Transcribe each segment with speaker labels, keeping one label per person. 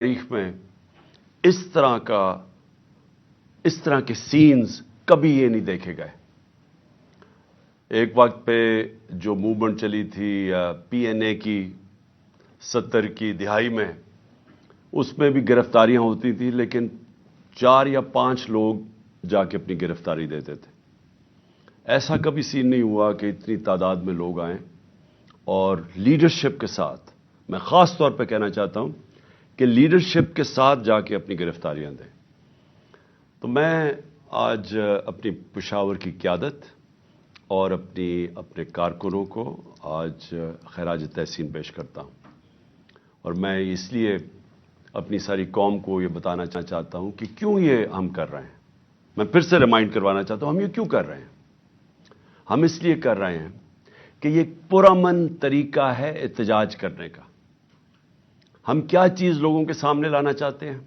Speaker 1: تاریخ میں اس طرح کے سینز کبھی یہ نہیں دیکھے گئے۔ ایک وقت پہ جو موومنٹ چلی تھی پی این اے کی 70 کی دہائی میں، اس میں بھی گرفتاریاں ہوتی تھیں، لیکن 4 یا 5 لوگ جا کے اپنی گرفتاری دیتے تھے۔ ایسا کبھی سین نہیں ہوا کہ اتنی تعداد میں لوگ آئیں اور لیڈرشپ کے ساتھ، میں خاص طور پہ کہنا چاہتا ہوں کہ لیڈرشپ کے ساتھ جا کے اپنی گرفتاریاں دیں۔ تو میں آج اپنی پشاور کی قیادت اور اپنے کارکنوں کو آج خراج تحسین پیش کرتا ہوں، اور میں اس لیے اپنی ساری قوم کو یہ بتانا چاہتا ہوں کہ کیوں یہ ہم کر رہے ہیں۔ میں پھر سے ریمائنڈ کروانا چاہتا ہوں ہم یہ کیوں کر رہے ہیں۔ ہم اس لیے کر رہے ہیں کہ یہ پرامن طریقہ ہے احتجاج کرنے کا۔ ہم کیا چیز لوگوں کے سامنے لانا چاہتے ہیں؟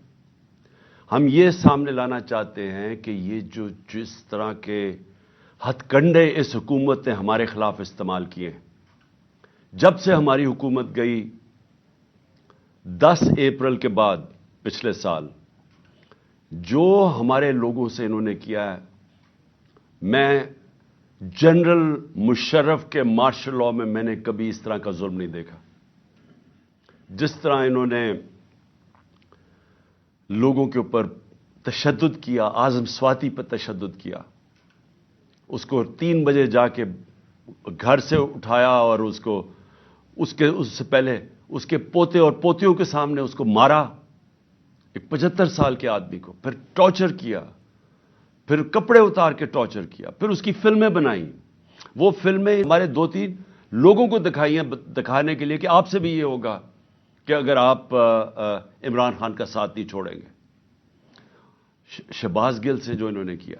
Speaker 1: ہم یہ سامنے لانا چاہتے ہیں کہ یہ جس طرح کے ہتھ کنڈے اس حکومت نے ہمارے خلاف استعمال کیے ہیں، جب سے ہماری حکومت گئی 10 اپریل کے بعد پچھلے سال، جو ہمارے لوگوں سے انہوں نے کیا ہے، میں جنرل مشرف کے مارشل لاء میں نے کبھی اس طرح کا ظلم نہیں دیکھا۔ جس طرح انہوں نے لوگوں کے اوپر تشدد کیا، اعظم سواتی پر تشدد کیا، اس کو 3 بجے جا کے گھر سے اٹھایا اور اس سے پہلے اس کے پوتے اور پوتیوں کے سامنے اس کو مارا، ایک 75 سال کے آدمی کو، پھر ٹارچر کیا، پھر کپڑے اتار کے ٹارچر کیا، پھر اس کی فلمیں بنائیں۔ وہ فلمیں ہمارے 2-3 لوگوں کو دکھانے کے لیے کہ آپ سے بھی یہ ہوگا کہ اگر آپ عمران خان کا ساتھ نہیں چھوڑیں گے۔ شہباز گل سے جو انہوں نے کیا،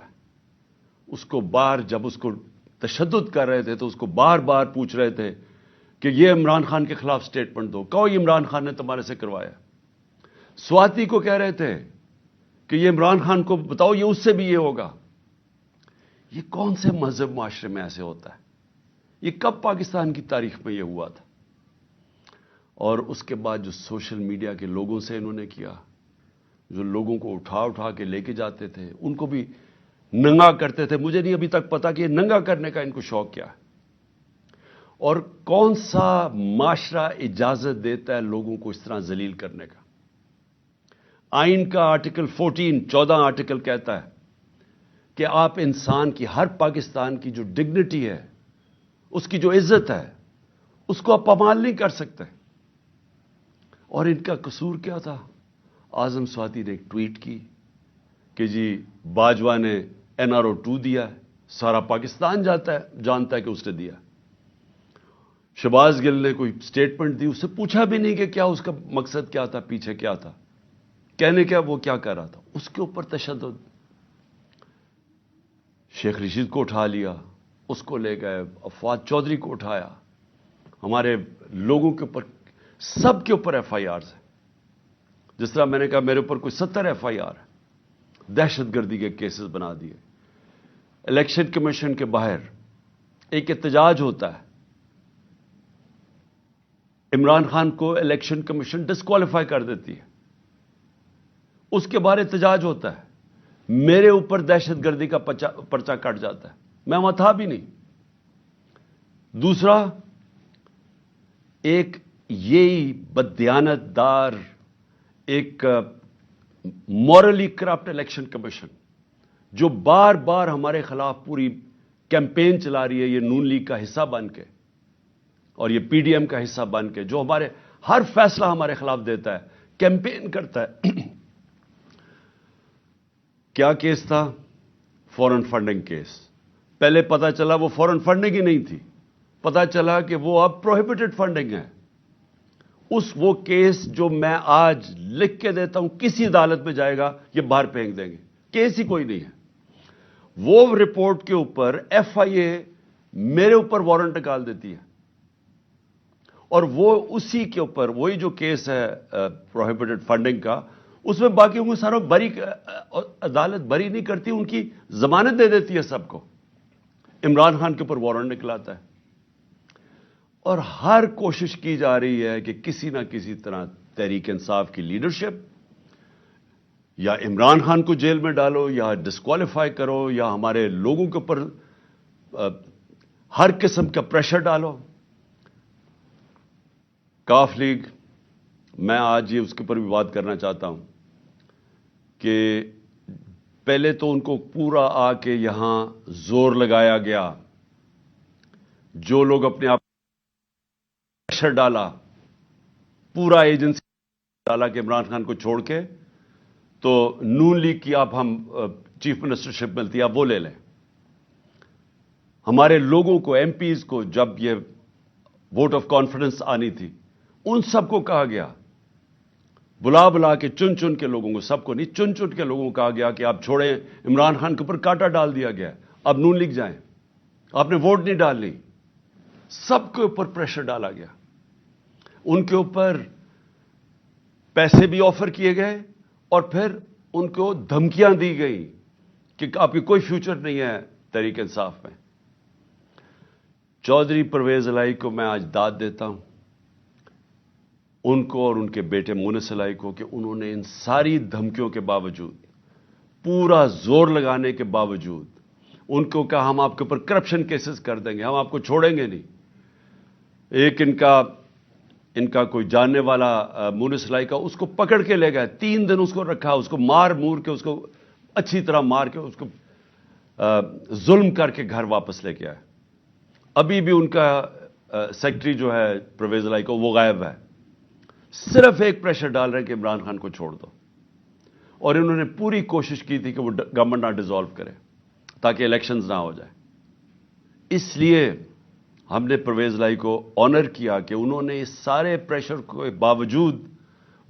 Speaker 1: اس کو جب اس کو تشدد کر رہے تھے تو اس کو بار بار پوچھ رہے تھے کہ یہ عمران خان کے خلاف سٹیٹمنٹ دو، کہو یہ عمران خان نے تمہارے سے کروایا۔ سواتی کو کہہ رہے تھے کہ یہ عمران خان کو بتاؤ یہ اس سے بھی یہ ہوگا۔ یہ کون سے مہذب معاشرے میں ایسے ہوتا ہے؟ یہ کب پاکستان کی تاریخ میں یہ ہوا تھا؟ اور اس کے بعد جو سوشل میڈیا کے لوگوں سے انہوں نے کیا، جو لوگوں کو اٹھا کے لے کے جاتے تھے، ان کو بھی ننگا کرتے تھے۔ مجھے نہیں ابھی تک پتا کہ یہ ننگا کرنے کا ان کو شوق کیا ہے، اور کون سا معاشرہ اجازت دیتا ہے لوگوں کو اس طرح ذلیل کرنے کا۔ آئین کا آرٹیکل 14 آرٹیکل کہتا ہے کہ آپ انسان کی، ہر پاکستان کی جو ڈگنیٹی ہے، اس کی جو عزت ہے، اس کو آپ پامال نہیں کر سکتے۔ اور ان کا قصور کیا تھا؟ اعظم سواتی نے ایک ٹویٹ کی کہ جی باجوہ نے NRO 2 دیا ہے، سارا پاکستان جانتا ہے کہ اس نے دیا۔ شہباز گل نے کوئی سٹیٹمنٹ دی، اس سے پوچھا بھی نہیں کہ کیا اس کا مقصد کیا تھا، پیچھے کیا تھا، کہنے کیا وہ کیا کر رہا تھا۔ اس کے اوپر تشدد۔ شیخ رشید کو اٹھا لیا، اس کو لے گئے، فواد چودھری کو اٹھایا، ہمارے لوگوں کے اوپر، سب کے اوپر FIRs ہیں۔ جس طرح میں نے کہا میرے اوپر کوئی 70 FIR ہے، دہشت گردی کے کیسز بنا دیے۔ الیکشن کمیشن کے باہر ایک احتجاج ہوتا ہے، عمران خان کو الیکشن کمیشن ڈسکوالیفائی کر دیتی ہے، اس کے بعد احتجاج ہوتا ہے، میرے اوپر دہشت گردی کا پرچہ کٹ جاتا ہے، میں وہاں تھا بھی نہیں۔ دوسرا، ایک یہی بددیانت دار، ایک مورلی کرپٹ الیکشن کمیشن جو بار بار ہمارے خلاف پوری کیمپین چلا رہی ہے، یہ نون لیگ کا حصہ بن کے اور یہ PDM کا حصہ بن کے، جو ہمارے ہر فیصلہ ہمارے خلاف دیتا ہے، کیمپین کرتا ہے۔ کیا کیس تھا؟ فورن فنڈنگ کیس۔ پہلے پتا چلا وہ فورن فنڈنگ ہی نہیں تھی، پتا چلا کہ وہ اب پروہیبٹڈ فنڈنگ ہے۔ وہ کیس جو میں آج لکھ کے دیتا ہوں، کسی عدالت میں جائے گا یہ باہر پھینک دیں گے، کیس ہی کوئی نہیں ہے۔ وہ رپورٹ کے اوپر FIA میرے اوپر وارنٹ نکال دیتی ہے، اور وہ اسی کے اوپر وہی جو کیس ہے پروہیبٹڈ فنڈنگ کا، اس میں باقی ہوں ساروں عدالت بری نہیں کرتی، ان کی ضمانت دے دیتی ہے سب کو۔ عمران خان کے اوپر وارنٹ نکلاتا ہے، اور ہر کوشش کی جا رہی ہے کہ کسی نہ کسی طرح تحریک انصاف کی لیڈرشپ، یا عمران خان کو جیل میں ڈالو، یا ڈسکوالیفائی کرو، یا ہمارے لوگوں کے اوپر ہر قسم کا پریشر ڈالو. کاف لیگ، میں آج یہ اس کے اوپر بھی بات کرنا چاہتا ہوں کہ پہلے تو ان کو پورا آ کے یہاں زور لگایا گیا، جو لوگ اپنے آپ پریشر ڈالا، پورا ایجنسی ڈالا کہ عمران خان کو چھوڑ کے تو نون لیگ کی آپ ہم چیف منسٹرشپ ملتی ہے آپ وہ لے لیں. ہمارے لوگوں کو، ایم پیز کو، جب یہ ووٹ آف کانفیڈنس آنی تھی، ان سب کو کہا گیا، بلا بلا کے چن چن کے لوگوں کو، سب کو نہیں، چن چن کے لوگوں کو کہا گیا کہ آپ چھوڑیں. عمران خان کے اوپر کانٹا ڈال دیا گیا، اب نون لیگ جائیں، آپ نے ووٹ نہیں ڈالنی. سب کے اوپر پریشر ڈالا گیا، ان کے اوپر پیسے بھی آفر کیے گئے، اور پھر ان کو دھمکیاں دی گئی کہ آپ کی کوئی فیوچر نہیں ہے تحریک انصاف میں. چودھری پرویز الہی کو میں آج داد دیتا ہوں، ان کو اور ان کے بیٹے مونس الہی کو، کہ انہوں نے ان ساری دھمکیوں کے باوجود، پورا زور لگانے کے باوجود، ان کو کہا ہم آپ کے اوپر کرپشن کیسز کر دیں گے، ہم آپ کو چھوڑیں گے نہیں. ایک ان کا کوئی جاننے والا مونس الہی کا، اس کو پکڑ کے لے گئے، 3 دن اس کو رکھا، اس کو مار مور کے، اس کو اچھی طرح مار کے، اس کو ظلم کر کے گھر واپس لے کے آئے. ابھی بھی ان کا سیکرٹری جو ہے پرویز الہی کو، وہ غائب ہے. صرف ایک پریشر ڈال رہے ہیں کہ عمران خان کو چھوڑ دو، اور انہوں نے پوری کوشش کی تھی کہ وہ گورنمنٹ نہ ڈیزالو کرے تاکہ الیکشنز نہ ہو جائے. اس لیے ہم نے پرویز الہی کو آنر کیا کہ انہوں نے اس سارے پریشر کے باوجود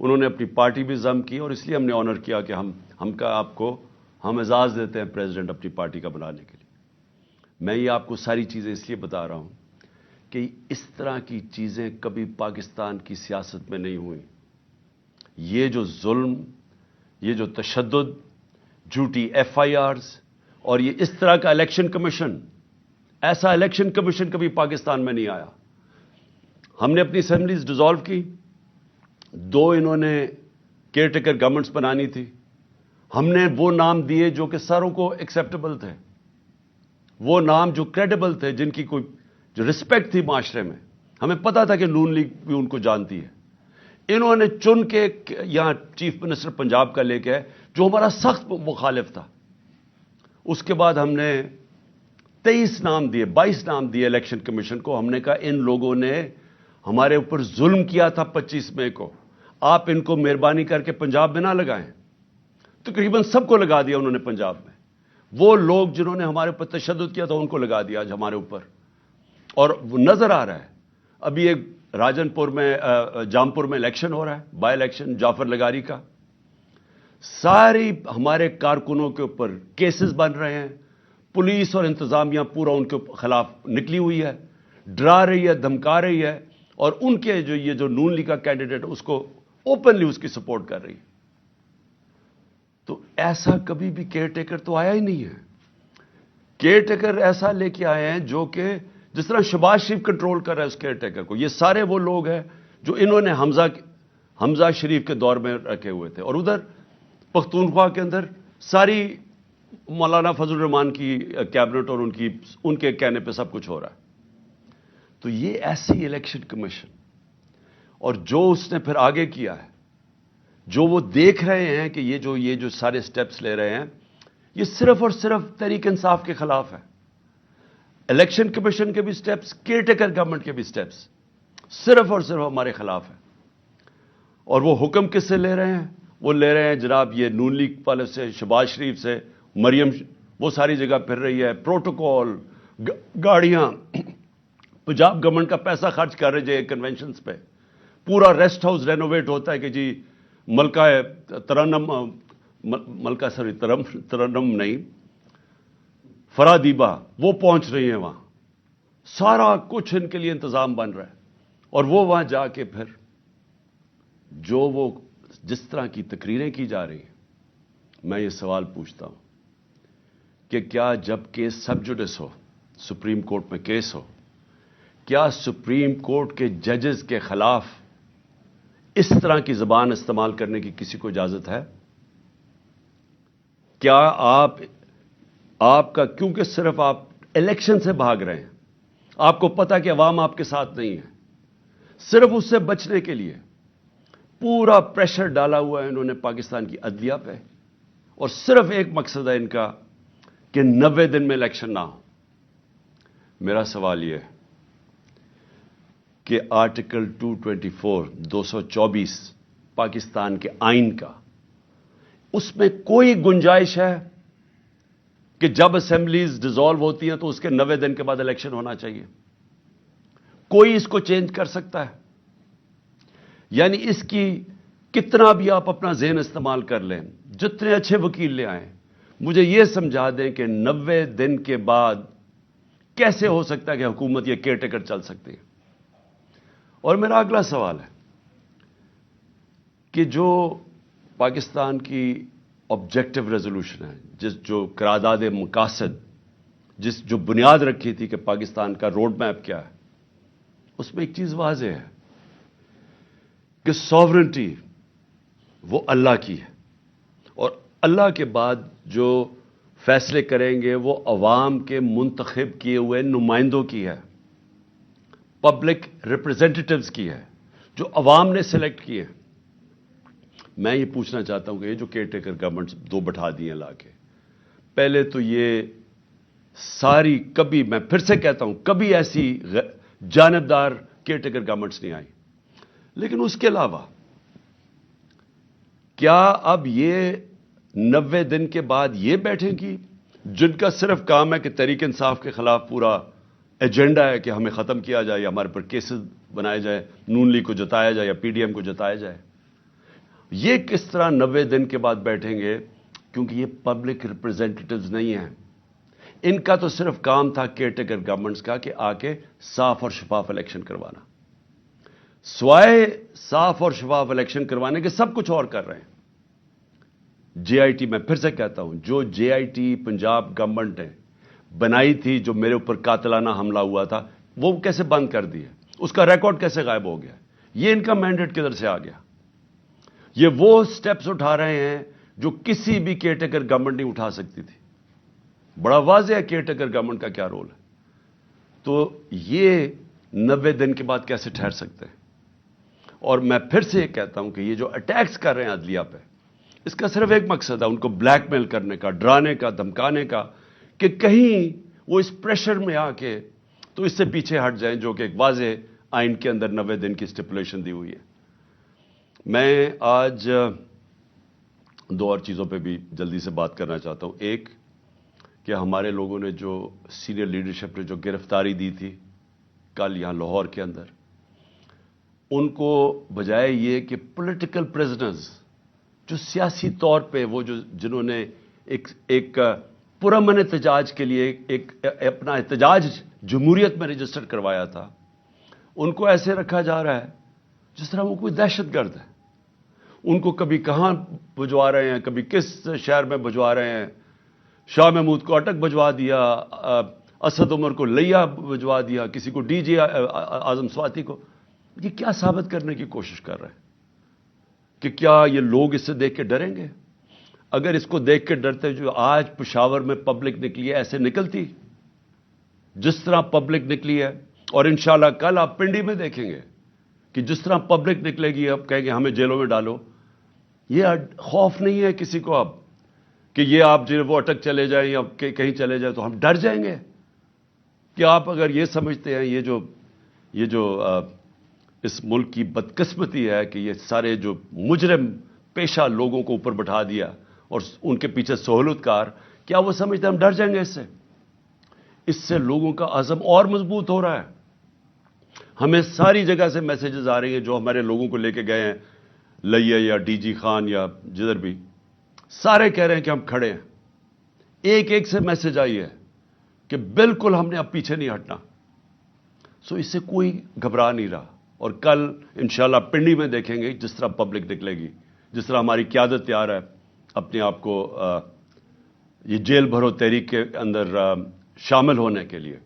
Speaker 1: انہوں نے اپنی پارٹی بھی ضم کی، اور اس لیے ہم نے آنر کیا کہ ہم اعزاز دیتے ہیں پریزیڈنٹ اپنی پارٹی کا بنانے کے لیے. میں یہ آپ کو ساری چیزیں اس لیے بتا رہا ہوں کہ اس طرح کی چیزیں کبھی پاکستان کی سیاست میں نہیں ہوئی. یہ جو ظلم، یہ جو تشدد، جھوٹی ایف آئی آرز، اور یہ اس طرح کا الیکشن کمیشن، ایسا الیکشن کمیشن کبھی پاکستان میں نہیں آیا. ہم نے اپنی اسمبلیز ڈیزالو کی، 2 انہوں نے کیئر ٹیکر گورنمنٹس بنانی تھی. ہم نے وہ نام دیے جو کہ ساروں کو ایکسیپٹیبل تھے، وہ نام جو کریڈیبل تھے، جن کی کوئی جو رسپیکٹ تھی معاشرے میں. ہمیں پتا تھا کہ نون لیگ بھی ان کو جانتی ہے. انہوں نے چن کے یہاں چیف منسٹر پنجاب کا لے کے، جو ہمارا سخت مخالف تھا. اس کے بعد ہم نے 23 نام دیے، 22 نام دیے الیکشن کمیشن کو. ہم نے کہا ان لوگوں نے ہمارے اوپر ظلم کیا تھا 25 مئی کو، آپ ان کو مہربانی کر کے پنجاب میں نہ لگائیں. تقریباً سب کو لگا دیا انہوں نے پنجاب میں. وہ لوگ جنہوں نے ہمارے اوپر تشدد کیا تھا ان کو لگا دیا آج ہمارے اوپر. اور وہ نظر آ رہا ہے. ابھی ایک راجن پور میں، جامپور میں الیکشن ہو رہا ہے، بائی الیکشن جعفر لگاری کا. ساری ہمارے کارکنوں کے اوپر کیسز بن رہے ہیں. پولیس اور انتظامیہ پورا ان کے خلاف نکلی ہوئی ہے، ڈرا رہی ہے، دھمکا رہی ہے، اور ان کے جو نون لیگ کا کینڈیڈیٹ اس کو اوپنلی اس کی سپورٹ کر رہی ہے. تو ایسا کبھی بھی کیئر ٹیکر تو آیا ہی نہیں ہے. کیئر ٹیکر ایسا لے کے آئے ہیں جو کہ جس طرح شہباز شریف کنٹرول کر رہا ہے اس کیئر ٹیکر کو. یہ سارے وہ لوگ ہیں جو انہوں نے حمزہ شریف کے دور میں رکھے ہوئے تھے، اور ادھر پختونخوا کے اندر ساری مولانا فضل الرحمان کی کیبنٹ اور ان کے کہنے پہ سب کچھ ہو رہا ہے. تو یہ ایسی الیکشن کمیشن، اور جو اس نے پھر آگے کیا ہے، جو وہ دیکھ رہے ہیں کہ یہ جو سارے سٹیپس لے رہے ہیں، یہ صرف اور صرف تحریک انصاف کے خلاف ہے. الیکشن کمیشن کے بھی سٹیپس، کیئر ٹیکر گورنمنٹ کے بھی سٹیپس صرف اور صرف ہمارے خلاف ہیں. اور وہ حکم کس سے لے رہے ہیں؟ وہ لے رہے ہیں جناب یہ نون لیگ والے سے، شہباز شریف سے. مریم وہ ساری جگہ پھر رہی ہے، پروٹوکول، گاڑیاں، پنجاب گورنمنٹ کا پیسہ خرچ کر رہے ہیں کنونشنز پہ. پورا ریسٹ ہاؤس رینوویٹ ہوتا ہے کہ جی ترنم نہیں، فرادیبہ وہ پہنچ رہی ہیں وہاں. سارا کچھ ان کے لیے انتظام بن رہا ہے. اور وہ وہاں جا کے پھر وہ جس طرح کی تقریریں کی جا رہی ہیں، میں یہ سوال پوچھتا ہوں کہ کیا جب کیس سب جوڈس ہو، سپریم کورٹ میں کیس ہو، کیا سپریم کورٹ کے ججز کے خلاف اس طرح کی زبان استعمال کرنے کی کسی کو اجازت ہے؟ کیا آپ کا کیونکہ صرف آپ الیکشن سے بھاگ رہے ہیں، آپ کو پتا کہ عوام آپ کے ساتھ نہیں ہے، صرف اس سے بچنے کے لیے پورا پریشر ڈالا ہوا ہے انہوں نے پاکستان کی عدلیہ پہ، اور صرف ایک مقصد ہے ان کا کہ 90 دن میں الیکشن نہ ہو۔ میرا سوال یہ ہے کہ آرٹیکل 224 پاکستان کے آئین کا، اس میں کوئی گنجائش ہے کہ جب اسمبلیز ڈیزالو ہوتی ہیں تو اس کے 90 دن کے بعد الیکشن ہونا چاہیے؟ کوئی اس کو چینج کر سکتا ہے؟ یعنی اس کی کتنا بھی آپ اپنا ذہن استعمال کر لیں، جتنے اچھے وکیل لے آئیں، مجھے یہ سمجھا دیں کہ 90 دن کے بعد کیسے ہو سکتا ہے کہ حکومت یہ کیئر ٹیکر چل سکتی ہے؟ اور میرا اگلا سوال ہے کہ جو پاکستان کی آبجیکٹو ریزولوشن ہے، جو قرارداد مقاصد، جو بنیاد رکھی تھی کہ پاکستان کا روڈ میپ کیا ہے، اس میں ایک چیز واضح ہے کہ سوورنٹی وہ اللہ کی ہے، اور اللہ کے بعد جو فیصلے کریں گے وہ عوام کے منتخب کیے ہوئے نمائندوں کی ہے، پبلک ریپرزینٹیٹیوز کی ہے، جو عوام نے سلیکٹ کیے۔ میں یہ پوچھنا چاہتا ہوں کہ یہ جو کیئر ٹیکر گورنمنٹ دو بٹھا دی ہیں لا کے، پہلے تو یہ ساری، کبھی میں پھر سے کہتا ہوں، کبھی ایسی جانبدار کیئر ٹیکر گورنمنٹس نہیں آئی، لیکن اس کے علاوہ کیا اب یہ 90 دن کے بعد یہ بیٹھیں گی جن کا صرف کام ہے کہ تحریک انصاف کے خلاف پورا ایجنڈا ہے کہ ہمیں ختم کیا جائے یا ہمارے پر کیسز بنائے جائے، نون لیگ کو جتایا جائے یا پی ڈی ایم کو جتایا جائے؟ یہ کس طرح 90 دن کے بعد بیٹھیں گے؟ کیونکہ یہ پبلک ریپرزینٹیٹیوز نہیں ہیں، ان کا تو صرف کام تھا کیئر ٹیکر گورنمنٹس کا کہ آ کے صاف اور شفاف الیکشن کروانا، سوائے صاف اور شفاف الیکشن کروانے کے سب کچھ اور کر رہے ہیں۔ جے آئی ٹی، میں پھر سے کہتا ہوں، جو جے آئی ٹی پنجاب گورنمنٹ نے بنائی تھی، جو میرے اوپر قاتلانہ حملہ ہوا تھا، وہ کیسے بند کر دی ہے؟ اس کا ریکارڈ کیسے غائب ہو گیا؟ یہ ان کا مینڈیٹ کدھر سے آ گیا؟ یہ وہ سٹیپس اٹھا رہے ہیں جو کسی بھی کیئر ٹیکر گورنمنٹ نہیں اٹھا سکتی تھی۔ بڑا واضح ہے کیئر ٹیکر گورنمنٹ کا کیا رول ہے۔ تو یہ 90 دن کے بعد کیسے ٹھہر سکتے ہیں؟ اور میں پھر سے یہ کہتا ہوں کہ یہ جو اٹیکس کر رہے ہیں عدلیہ پہ، اس کا صرف ایک مقصد ہے، ان کو بلیک میل کرنے کا، ڈرانے کا، دھمکانے کا، کہ کہیں وہ اس پریشر میں آ کے تو اس سے پیچھے ہٹ جائیں، جو کہ ایک واضح آئین کے اندر 90 دن کی اسٹیپولیشن دی ہوئی ہے۔ میں آج دو اور چیزوں پہ بھی جلدی سے بات کرنا چاہتا ہوں۔ ایک کہ ہمارے لوگوں نے جو سینئر لیڈرشپ نے جو گرفتاری دی تھی کل یہاں لاہور کے اندر، ان کو بجائے یہ کہ پولیٹیکل پریزنرز، جو سیاسی طور پہ وہ جنہوں نے ایک پرامن احتجاج کے لیے ایک اپنا احتجاج جمہوریت میں رجسٹر کروایا تھا، ان کو ایسے رکھا جا رہا ہے جس طرح وہ کوئی دہشت گرد ہے۔ ان کو کبھی کہاں بھجوا رہے ہیں، کبھی کس شہر میں بھجوا رہے ہیں، شاہ محمود کو اٹک بھجوا دیا، اسد عمر کو لیا بھجوا دیا، کسی کو ڈی جی اعظم سواتی کو۔ یہ کیا ثابت کرنے کی کوشش کر رہے ہیں کہ کیا یہ لوگ اس سے دیکھ کے ڈریں گے؟ اگر اس کو دیکھ کے ڈرتے جو آج پشاور میں پبلک نکلی ہے ایسے نکلتی جس طرح پبلک نکلی ہے، اور انشاءاللہ کل آپ پنڈی میں دیکھیں گے کہ جس طرح پبلک نکلے گی، اب کہیں گے ہمیں جیلوں میں ڈالو۔ یہ خوف نہیں ہے کسی کو اب کہ یہ آپ جو وہ اٹک چلے جائیں یا کہیں چلے جائیں تو ہم ڈر جائیں گے؟ کہ آپ اگر یہ سمجھتے ہیں یہ جو اس ملک کی بدقسمتی ہے کہ یہ سارے جو مجرم پیشہ لوگوں کو اوپر بٹھا دیا اور ان کے پیچھے سہولت کار، کیا وہ سمجھتے ہیں ہم ڈر جائیں گے اس سے؟ اس سے لوگوں کا عزم اور مضبوط ہو رہا ہے۔ ہمیں ساری جگہ سے میسیجز آ رہی ہیں، جو ہمارے لوگوں کو لے کے گئے ہیں لئیے یا ڈی جی خان یا جدھر بھی، سارے کہہ رہے ہیں کہ ہم کھڑے ہیں۔ ایک ایک سے میسج آئی ہے کہ بالکل ہم نے اب پیچھے نہیں ہٹنا۔ سو اس سے کوئی گھبرا نہیں رہا، اور کل انشاءاللہ پنڈی میں دیکھیں گے جس طرح پبلک نکلے گی، جس طرح ہماری قیادت تیار ہے اپنے آپ کو یہ جیل بھرو تحریک کے اندر شامل ہونے کے لیے۔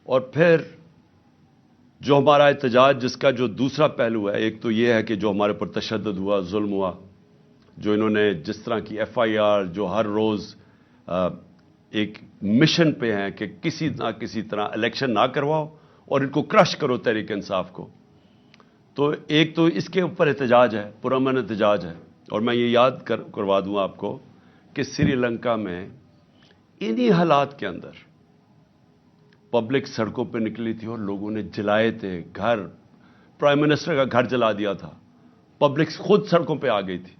Speaker 1: اور پھر جو ہمارا احتجاج جس کا جو دوسرا پہلو ہے، ایک تو یہ ہے کہ جو ہمارے اوپر تشدد ہوا، ظلم ہوا، جو انہوں نے جس طرح کی ایف آئی آر، جو ہر روز ایک مشن پہ ہیں کہ کسی نہ کسی طرح الیکشن نہ کرواؤ اور ان کو کرش کرو تحریک انصاف کو. تو ایک تو اس کے اوپر احتجاج ہے، پرامن احتجاج ہے. اور میں یہ یاد کروا دوں آپ کو کہ سری لنکا میں انہی حالات کے اندر پبلک سڑکوں پہ نکلی تھی اور لوگوں نے جلائے تھے گھر، پرائم منسٹر کا گھر جلا دیا تھا، پبلک خود سڑکوں پہ آ گئی تھی.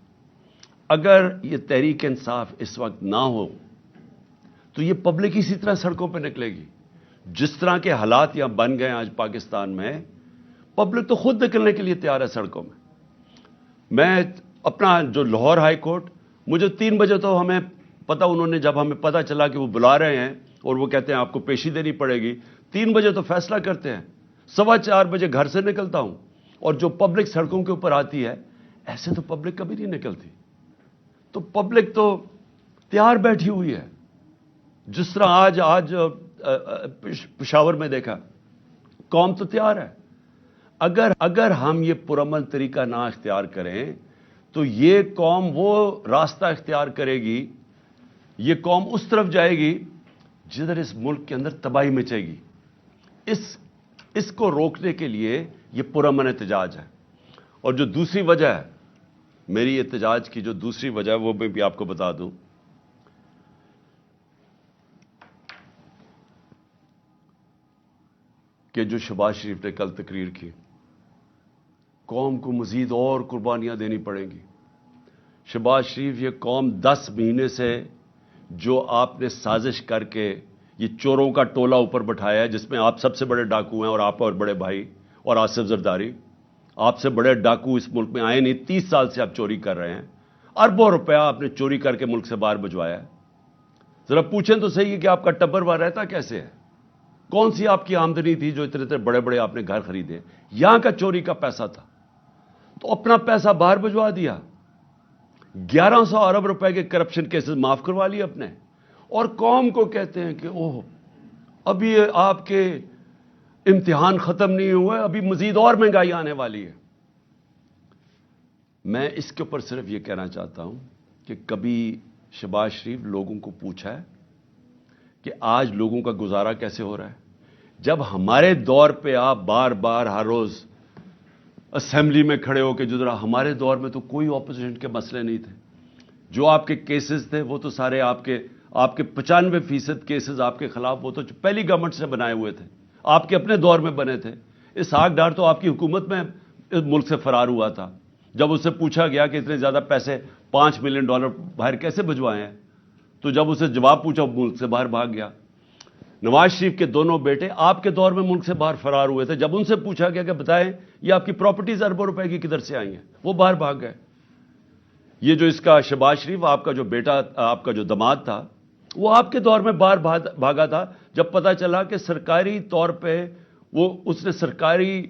Speaker 1: اگر یہ تحریک انصاف اس وقت نہ ہو تو یہ پبلک اسی طرح سڑکوں پہ نکلے گی. جس طرح کے حالات یہاں بن گئے آج پاکستان میں، پبلک تو خود نکلنے کے لیے تیار ہے سڑکوں میں. میں اپنا جو لاہور ہائی کورٹ، مجھے 3 بجے تو ہمیں پتہ، انہوں نے جب ہمیں پتہ چلا کہ وہ بلا رہے ہیں اور وہ کہتے ہیں آپ کو پیشی دینی پڑے گی، 3 بجے تو فیصلہ کرتے ہیں. 4:15 بجے گھر سے نکلتا ہوں اور جو پبلک سڑکوں کے اوپر آتی ہے، ایسے تو پبلک کبھی نہیں نکلتی. تو پبلک تو تیار بیٹھی ہوئی ہے. جس طرح آج پشاور میں دیکھا، قوم تو تیار ہے. اگر ہم یہ پرامن طریقہ نہ اختیار کریں تو یہ قوم وہ راستہ اختیار کرے گی، یہ قوم اس طرف جائے گی جدھر اس ملک کے اندر تباہی مچے گی. اس کو روکنے کے لیے یہ پرامن احتجاج ہے. اور جو دوسری وجہ ہے میری احتجاج کی، جو دوسری وجہ ہے وہ میں بھی آپ کو بتا دوں کہ جو شہباز شریف نے کل تقریر کی، قوم کو مزید اور قربانیاں دینی پڑیں گی. شہباز شریف، یہ قوم 10 مہینے سے جو آپ نے سازش کر کے یہ چوروں کا ٹولہ اوپر بٹھایا ہے، جس میں آپ سب سے بڑے ڈاکو ہیں اور آپ اور بڑے بھائی اور آصف زرداری، آپ سے بڑے ڈاکو اس ملک میں آئے نہیں. 30 سال سے آپ چوری کر رہے ہیں، اربوں روپیہ آپ نے چوری کر کے ملک سے باہر بھجوایا ہے. ذرا پوچھیں تو صحیح ہے کہ آپ کا ٹبر وہاں رہتا کیسے ہے؟ کون سی آپ کی آمدنی تھی جو اتنے بڑے بڑے آپ نے گھر خریدے؟ یہاں کا چوری کا پیسہ تھا تو اپنا پیسہ باہر بھجوا دیا. 1100 ارب روپے کے کرپشن کیسز معاف کروا لیے اپنے، اور قوم کو کہتے ہیں کہ اوہ ابھی آپ کے امتحان ختم نہیں ہوئے، ابھی مزید اور مہنگائی آنے والی ہے. میں اس کے اوپر صرف یہ کہنا چاہتا ہوں کہ کبھی شہباز شریف لوگوں کو پوچھا ہے کہ آج لوگوں کا گزارا کیسے ہو رہا ہے؟ جب ہمارے دور پہ آپ بار بار ہر روز اسمبلی میں کھڑے ہو کے ہمارے دور میں تو کوئی اپوزیشن کے مسئلے نہیں تھے. جو آپ کے کیسز تھے وہ تو سارے آپ کے 95% کیسز آپ کے خلاف وہ تو پہلی گورنمنٹ سے بنائے ہوئے تھے، آپ کے اپنے دور میں بنے تھے. اسحاق ڈار تو آپ کی حکومت میں اس ملک سے فرار ہوا تھا. جب اس سے پوچھا گیا کہ اتنے زیادہ پیسے $5 ملین باہر کیسے بھجوائے ہیں، تو جب اسے جواب پوچھا ملک سے باہر بھاگ گیا. نواز شریف کے دونوں بیٹے آپ کے دور میں ملک سے باہر فرار ہوئے تھے. جب ان سے پوچھا گیا کہ بتائیں یہ آپ کی پراپرٹیز اربوں روپے کی کدھر سے آئی ہیں، وہ باہر بھاگ گئے. یہ جو اس کا شہباز شریف، آپ کا جو بیٹا، آپ کا جو داماد تھا، وہ آپ کے دور میں باہر بھاگا تھا جب پتا چلا کہ سرکاری طور پہ اس نے سرکاری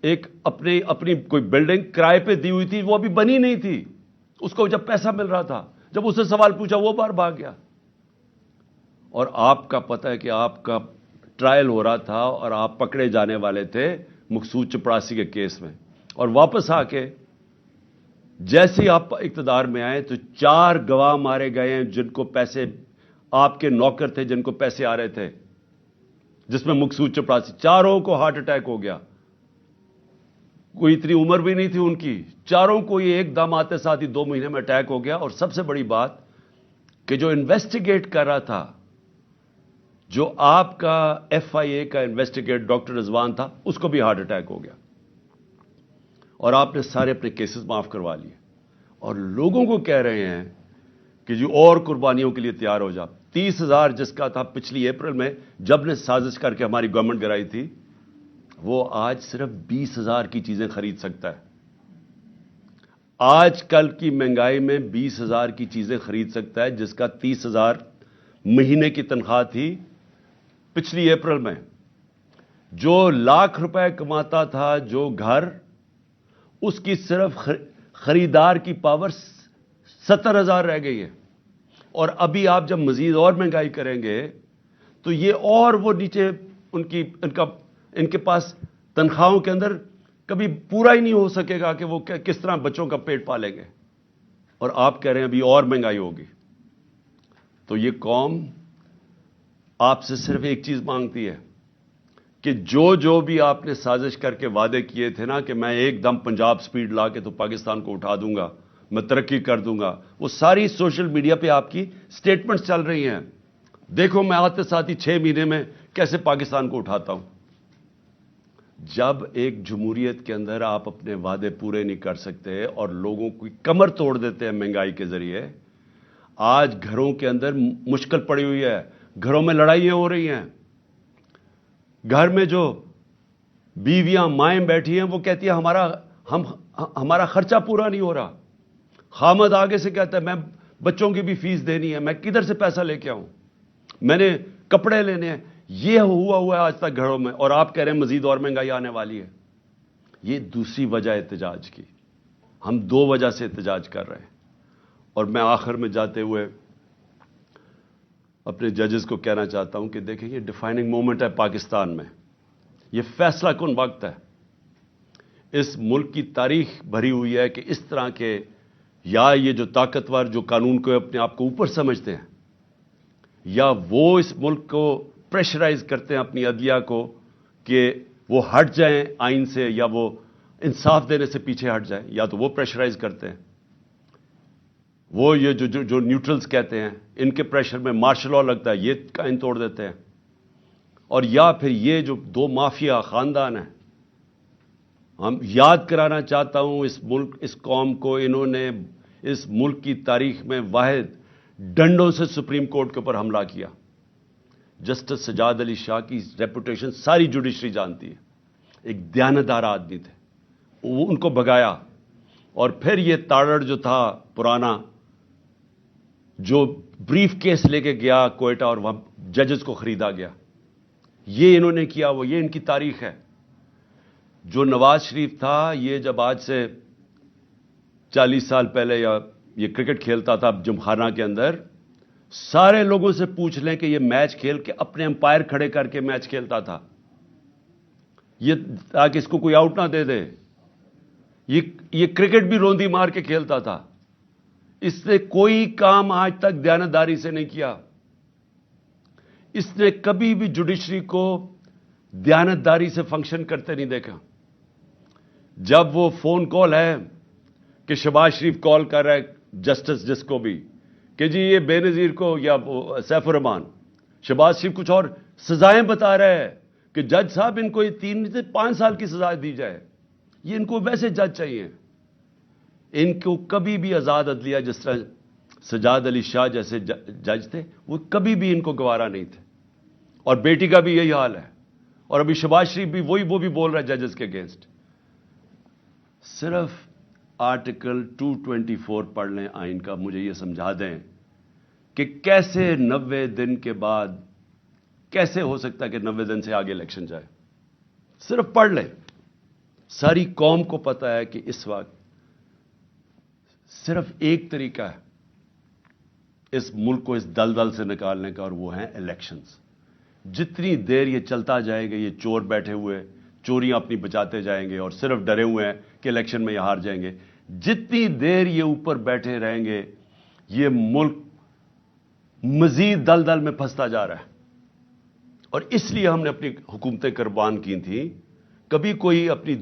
Speaker 1: ایک اپنی کوئی بلڈنگ کرائے پہ دی ہوئی تھی، وہ ابھی بنی نہیں تھی، اس کو جب پیسہ مل رہا تھا، جب اس سے سوال پوچھا وہ باہر بھاگ گیا. اور آپ کا پتہ ہے کہ آپ کا ٹرائل ہو رہا تھا اور آپ پکڑے جانے والے تھے مقصود چپڑاسی کے کیس میں، اور واپس آ کے جیسے ہی آپ اقتدار میں آئے تو 4 گواہ مارے گئے ہیں جن کو پیسے، آپ کے نوکر تھے جن کو پیسے آ رہے تھے، جس میں مقصود چپڑاسی، چاروں کو ہارٹ اٹیک ہو گیا. کوئی اتنی عمر بھی نہیں تھی ان کی، چاروں کو یہ ایک دم آتے ساتھ ہی 2 مہینے میں اٹیک ہو گیا. اور سب سے بڑی بات کہ جو انویسٹیگیٹ کر رہا تھا، جو آپ کا ایف آئی اے کا انویسٹیگیٹ ڈاکٹر رضوان تھا، اس کو بھی ہارٹ اٹیک ہو گیا. اور آپ نے سارے اپنے کیسز معاف کروا لیے اور لوگوں کو کہہ رہے ہیں کہ جو اور قربانیوں کے لیے تیار ہو جا. 30,000 جس کا تھا پچھلی اپریل میں جب نے سازش کر کے ہماری گورنمنٹ گرائی تھی، وہ آج صرف 20,000 کی چیزیں خرید سکتا ہے. آج کل کی مہنگائی میں 20,000 کی چیزیں خرید سکتا ہے، جس کا 30,000 مہینے کی تنخواہ تھی پچھلی اپریل میں. جو لاکھ روپے کماتا تھا جو گھر، اس کی صرف خریدار کی پاور 70,000 رہ گئی ہے. اور ابھی آپ جب مزید اور مہنگائی کریں گے تو یہ اور وہ نیچے ان کے پاس تنخواہوں کے اندر کبھی پورا ہی نہیں ہو سکے گا کہ وہ کس طرح بچوں کا پیٹ پالیں گے، اور آپ کہہ رہے ہیں ابھی اور مہنگائی ہوگی۔ تو یہ قوم آپ سے صرف ایک چیز مانگتی ہے کہ جو بھی آپ نے سازش کر کے وعدے کیے تھے نا کہ میں ایک دم پنجاب سپیڈ لا کے تو پاکستان کو اٹھا دوں گا، میں ترقی کر دوں گا، وہ ساری سوشل میڈیا پہ آپ کی سٹیٹمنٹس چل رہی ہیں۔ دیکھو میں آتے ساتھ ہی 6 مہینے میں کیسے پاکستان کو اٹھاتا ہوں۔ جب ایک جمہوریت کے اندر آپ اپنے وعدے پورے نہیں کر سکتے اور لوگوں کی کمر توڑ دیتے ہیں مہنگائی کے ذریعے، آج گھروں کے اندر مشکل پڑی ہوئی ہے، گھروں میں لڑائیاں ہو رہی ہیں، گھر میں جو بیویاں مائیں بیٹھی ہیں وہ کہتی ہیں ہمارا خرچہ پورا نہیں ہو رہا، خامد آگے سے کہتا ہے میں بچوں کی بھی فیس دینی ہے، میں کدھر سے پیسہ لے کے آؤں، میں نے کپڑے لینے ہیں۔ یہ ہوا ہے آج تک گھروں میں، اور آپ کہہ رہے ہیں مزید اور مہنگائی آنے والی ہے۔ یہ دوسری وجہ احتجاج کی، ہم 2 وجہ سے احتجاج کر رہے ہیں۔ اور میں آخر میں جاتے ہوئے اپنے ججز کو کہنا چاہتا ہوں کہ دیکھیں یہ ڈیفائننگ مومنٹ ہے پاکستان میں، یہ فیصلہ کن وقت ہے۔ اس ملک کی تاریخ بھری ہوئی ہے کہ اس طرح کے یا یہ جو طاقتور جو قانون کو اپنے آپ کو اوپر سمجھتے ہیں، یا وہ اس ملک کو پریشرائز کرتے ہیں اپنی عدلیہ کو کہ وہ ہٹ جائیں آئین سے، یا وہ انصاف دینے سے پیچھے ہٹ جائیں، یا تو وہ پریشرائز کرتے ہیں، وہ یہ جو نیوٹرلز کہتے ہیں ان کے پریشر میں مارشل لا لگتا ہے، یہ قائم توڑ دیتے ہیں، اور یا پھر یہ جو 2 مافیا خاندان ہیں۔ ہم یاد کرانا چاہتا ہوں اس قوم کو، انہوں نے اس ملک کی تاریخ میں واحد ڈنڈوں سے سپریم کورٹ کے اوپر حملہ کیا۔ جسٹس سجاد علی شاہ کی ریپوٹیشن ساری جوڈیشری جانتی ہے، ایک دیانتدار آدمی تھے، وہ ان کو بھگایا، اور پھر یہ تاڑڑ جو تھا پرانا جو بریف کیس لے کے گیا کوئٹہ اور وہاں ججز کو خریدا گیا، یہ انہوں نے کیا، وہ یہ ان کی تاریخ ہے۔ جو نواز شریف تھا، یہ جب آج سے 40 سال پہلے یا یہ کرکٹ کھیلتا تھا جمخانہ کے اندر، سارے لوگوں سے پوچھ لیں کہ یہ میچ کھیل کے اپنے امپائر کھڑے کر کے میچ کھیلتا تھا، یہ تاکہ اس کو کوئی آؤٹ نہ دے دے۔ یہ کرکٹ بھی روندی مار کے کھیلتا تھا۔ اس نے کوئی کام آج تک دیانتداری سے نہیں کیا، اس نے کبھی بھی جوڈیشری کو دیانتداری سے فنکشن کرتے نہیں دیکھا۔ جب وہ فون کال ہے کہ شہباز شریف کال کر رہا ہے جسٹس جس کو بھی کہ جی یہ بے نظیر کو یا سیف الرحمان، شہباز شریف کچھ اور سزائیں بتا رہے ہیں کہ جج صاحب ان کو یہ 3 سے 5 سال کی سزا دی جائے، یہ ان کو ویسے جج چاہیے۔ ان کو کبھی بھی آزاد عدلیہ، جس طرح سجاد علی شاہ جیسے جج تھے، وہ کبھی بھی ان کو گوارا نہیں تھے، اور بیٹی کا بھی یہی حال ہے، اور ابھی شہباز شریف بھی وہ بھی بول رہا ہے ججز کے اگینسٹ۔ صرف آرٹیکل 224 پڑھ لیں آئین کا، مجھے یہ سمجھا دیں کہ کیسے 90 دن کے بعد کیسے ہو سکتا ہے کہ 90 دن سے آگے الیکشن جائے۔ صرف پڑھ لیں، ساری قوم کو پتا ہے کہ اس وقت صرف ایک طریقہ ہے اس ملک کو اس دلدل سے نکالنے کا، اور وہ ہیں الیکشنز۔ جتنی دیر یہ چلتا جائے گا، یہ چور بیٹھے ہوئے چوریاں اپنی بچاتے جائیں گے اور صرف ڈرے ہوئے ہیں کہ الیکشن میں یہ ہار جائیں گے، جتنی دیر یہ اوپر بیٹھے رہیں گے، یہ ملک مزید دلدل میں پھنستا جا رہا ہے۔ اور اس لیے ہم نے اپنی حکومتیں قربان کی تھیں۔ کبھی کوئی اپنی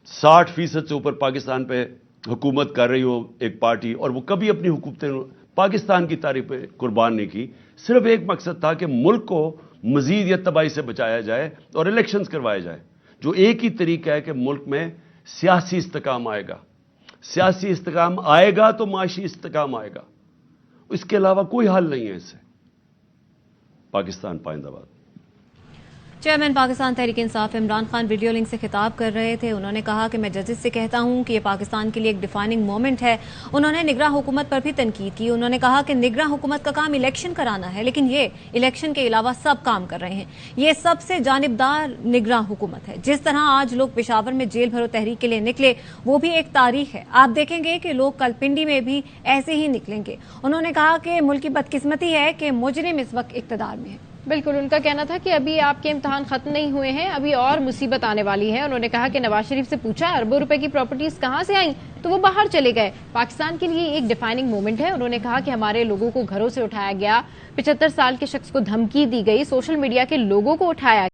Speaker 1: 60% سے اوپر پاکستان پہ حکومت کر رہی ہو ایک پارٹی، اور وہ کبھی اپنی حکومتیں پاکستان کی تاریخ پہ قربان نہیں کی، صرف ایک مقصد تھا کہ ملک کو مزید یہ تباہی سے بچایا جائے اور الیکشنز کروائے جائے، جو ایک ہی طریقہ ہے کہ ملک میں سیاسی استحکام آئے گا۔ سیاسی استحکام آئے گا تو معاشی استحکام آئے گا، اس کے علاوہ کوئی حل نہیں ہے اس سے۔ پاکستان پائندہ باد۔
Speaker 2: Chairman Pakistan Tehreek Insaf Imran Khan video link سے خطاب کر رہے تھے۔ انہوں نے کہا کہ میں ججز سے کہتا ہوں کہ یہ پاکستان کے لیے ایک ڈیفائننگ مومنٹ ہے۔ انہوں نے نگراں حکومت پر بھی تنقید کی۔ انہوں نے کہا کہ نگراں حکومت کا کام الیکشن کرانا ہے، لیکن یہ الیکشن کے علاوہ سب کام کر رہے ہیں۔ یہ سب سے جانبدار نگراں حکومت ہے۔ جس طرح آج لوگ پشاور میں جیل بھرو تحریک کے لیے نکلے، وہ بھی ایک تاریخ ہے۔ آپ دیکھیں گے کہ لوگ کل پنڈی میں بھی ایسے ہی نکلیں گے۔ انہوں نے کہا کہ ملک کی بدقسمتی ہے کہ مجرم اس وقت اقتدار میں ہے۔
Speaker 3: بالکل، ان کا کہنا تھا کہ ابھی آپ کے امتحان ختم نہیں ہوئے ہیں، ابھی اور مصیبت آنے والی ہے. انہوں نے کہا کہ نواز شریف سے پوچھا اربوں روپے کی پراپرٹیز کہاں سے آئیں تو وہ باہر چلے گئے. پاکستان کے لیے ایک ڈیفائننگ مومنٹ ہے. انہوں نے کہا کہ ہمارے لوگوں کو گھروں سے اٹھایا گیا، 75 سال کے شخص کو دھمکی دی گئی، سوشل میڈیا کے لوگوں کو اٹھایا